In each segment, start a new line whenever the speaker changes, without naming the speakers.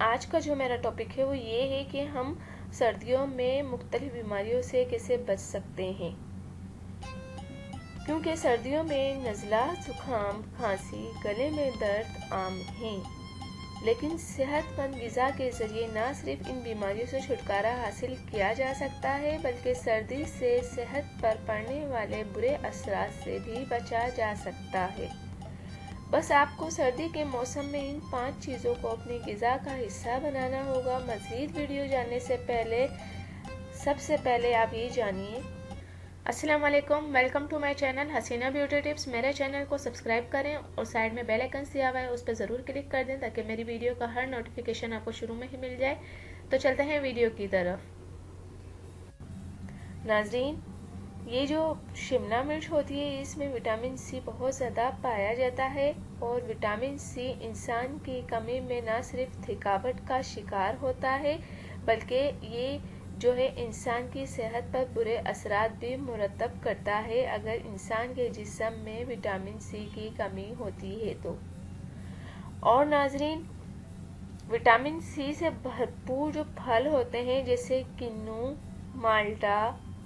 آج کا جو میرا ٹاپک ہے وہ یہ ہے کہ ہم سردیوں میں مختلف بیماریوں سے کیسے بچ سکتے ہیں، کیونکہ سردیوں میں نزلہ، زکام، کھانسی، گلے میں درد عام ہیں، لیکن صحت مند غذا کے ذریعے نہ صرف ان بیماریوں سے چھٹکارا حاصل کیا جا سکتا ہے بلکہ سردی سے صحت پر پڑنے والے برے اثرات سے بھی بچا جا سکتا ہے۔ بس آپ کو سردی کے موسم میں ان 5 چیزوں کو اپنی غذا کا حصہ بنانا ہوگا۔ مزید ویڈیو جاننے سے پہلے سب سے پہلے آپ یہ جانیے۔ السلام علیکم، welcome to my channel Hasina beauty tips. میرے چینل کو سبسکرائب کریں اور سائڈ میں بیل آئکن دیا ہوا ہے، اس پہ ضرور کلک کر دیں تاکہ میری ویڈیو کا ہر نوٹیفیکیشن آپ کو شروع میں ہی مل جائے۔ تو چلتے ہیں ویڈیو کی طرف۔ ناظرین، یہ جو شملہ مرچ ہوتی ہے اس میں وٹامن سی بہت زیادہ پایا جاتا ہے، اور وٹامن سی انسان کی کمی میں نہ صرف تھکاوٹ کا شکار ہوتا ہے بلکہ یہ جو ہے انسان کی صحت پر برے اثرات بھی مرتب کرتا ہے اگر انسان کے جسم میں وٹامن سی کی کمی ہوتی ہے تو۔ اور ناظرین، وٹامن سی سے بھرپور جو پھل ہوتے ہیں جیسے کنو، مالٹا،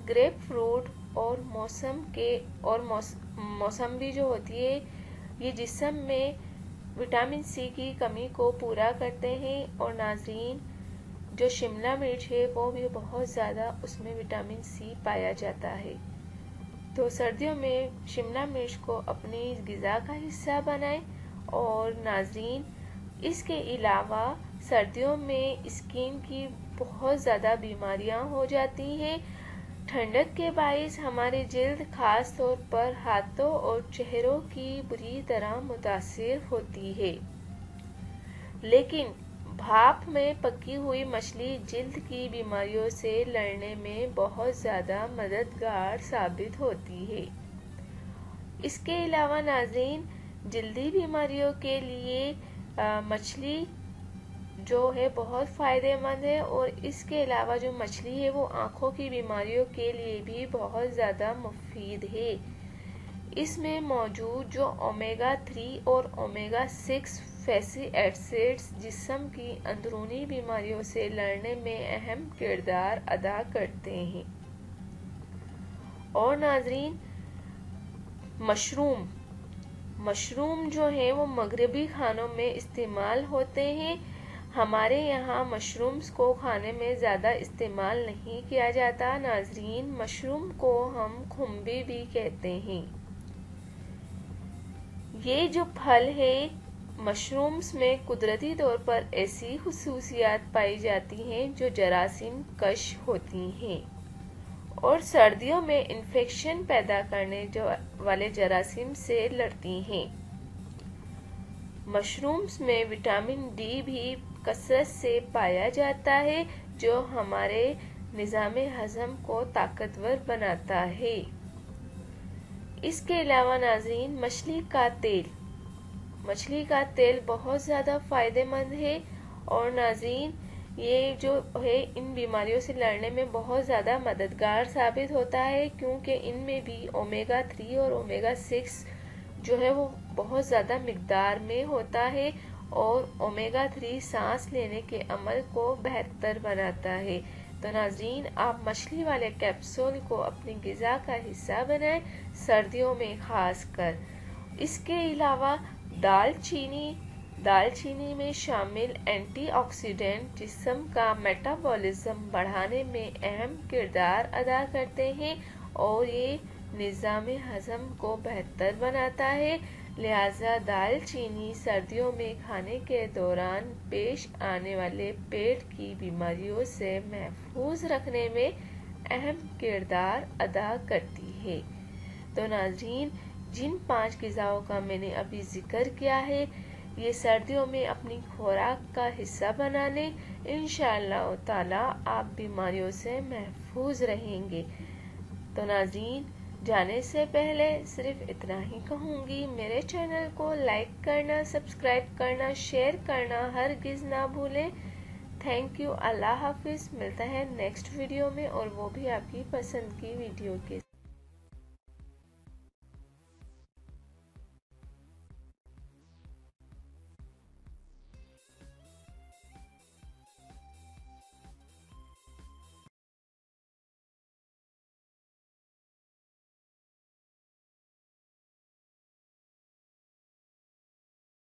گریپ فروٹ اور موسمبی جو ہوتی ہے، یہ جسم میں وٹامن سی کی کمی کو پورا کرتے ہیں۔ اور ناظرین، جو شملہ مرچ ہے وہ بھی بہت زیادہ اس میں وٹامن سی پایا جاتا ہے۔ تو سردیوں میں شملہ مرچ کو اپنی غذا کا حصہ بنائیں۔ اور ناظرین، اس کے علاوہ سردیوں میں اسکن کی بہت زیادہ بیماریاں ہو جاتی ہیں۔ ٹھنڈک کے باعث ہماری جلد خاص طور پر ہاتھوں اور چہروں کی بری طرح متاثر ہوتی ہے، لیکن بھاپ میں پکی ہوئی مچھلی جلد کی بیماریوں سے لڑنے میں بہت زیادہ مددگار ثابت ہوتی ہے۔ اس کے علاوہ ناظرین، جلدی بیماریوں کے لیے مچھلی جو ہے بہت فائدہ مند ہے، اور اس کے علاوہ جو مچھلی ہے وہ آنکھوں کی بیماریوں کے لیے بھی بہت زیادہ مفید ہے۔ اس میں موجود جو اومیگا 3 اور اومیگا 6 فیٹی ایسڈز جسم کی اندرونی بیماریوں سے لڑنے میں اہم کردار ادا کرتے ہیں۔ اور ناظرین، مشروم جو ہیں وہ مغربی کھانوں میں استعمال ہوتے ہیں۔ ہمارے یہاں مشرومز کو کھانے میں زیادہ استعمال نہیں کیا جاتا۔ ناظرین، مشروم کو ہم کھمبی بھی کہتے ہیں۔ یہ جو پھل ہے، مشرومز میں قدرتی طور پر ایسی خصوصیات پائی جاتی ہیں جو جراثیم کش ہوتی ہیں اور سردیوں میں انفیکشن پیدا کرنے والے جراثیم سے لڑتی ہیں۔ مشرومز میں وٹامن ڈی بھی کثرت سے پایا جاتا ہے جو ہمارے نظام ہضم کو طاقتور بناتا ہے۔ اس کے علاوہ ناظرین، مچھلی کا تیل بہت زیادہ فائدہ مند ہے، اور ناظرین یہ جو ہے ان بیماریوں سے لڑنے میں بہت زیادہ مددگار ثابت ہوتا ہے، کیونکہ ان میں بھی اومیگا 3 اور اومیگا 6 جو ہے وہ بہت زیادہ مقدار میں ہوتا ہے، اور اومیگا 3 سانس لینے کے عمل کو بہتر بناتا ہے۔ تو ناظرین، آپ مچھلی والے کیپسول کو اپنی غذا کا حصہ بنائیں، سردیوں میں خاص کر۔ اس کے علاوہ دال چینی میں شامل اینٹی آکسیڈنٹ جسم کا میٹابولزم بڑھانے میں اہم کردار ادا کرتے ہیں اور یہ نظام ہضم کو بہتر بناتا ہے، لہذا دال چینی سردیوں میں کھانے کے دوران پیش آنے والے پیٹ کی بیماریوں سے محفوظ رکھنے میں اہم کردار ادا کرتی ہے۔ تو ناظرین، جن 5 غذاؤں کا میں نے ابھی ذکر کیا ہے یہ سردیوں میں اپنی خوراک کا حصہ بنا لیں، انشاءاللہ تعالی آپ بیماریوں سے محفوظ رہیں گے۔ تو ناظرین، جانے سے پہلے صرف اتنا ہی کہوں گی، میرے چینل کو لائک کرنا، سبسکرائب کرنا، شیئر کرنا ہرگز نہ بھولیں۔ تھینک یو، اللہ حافظ۔ ملتا ہے نیکسٹ ویڈیو میں، اور وہ بھی آپ کی پسند کی ویڈیو کے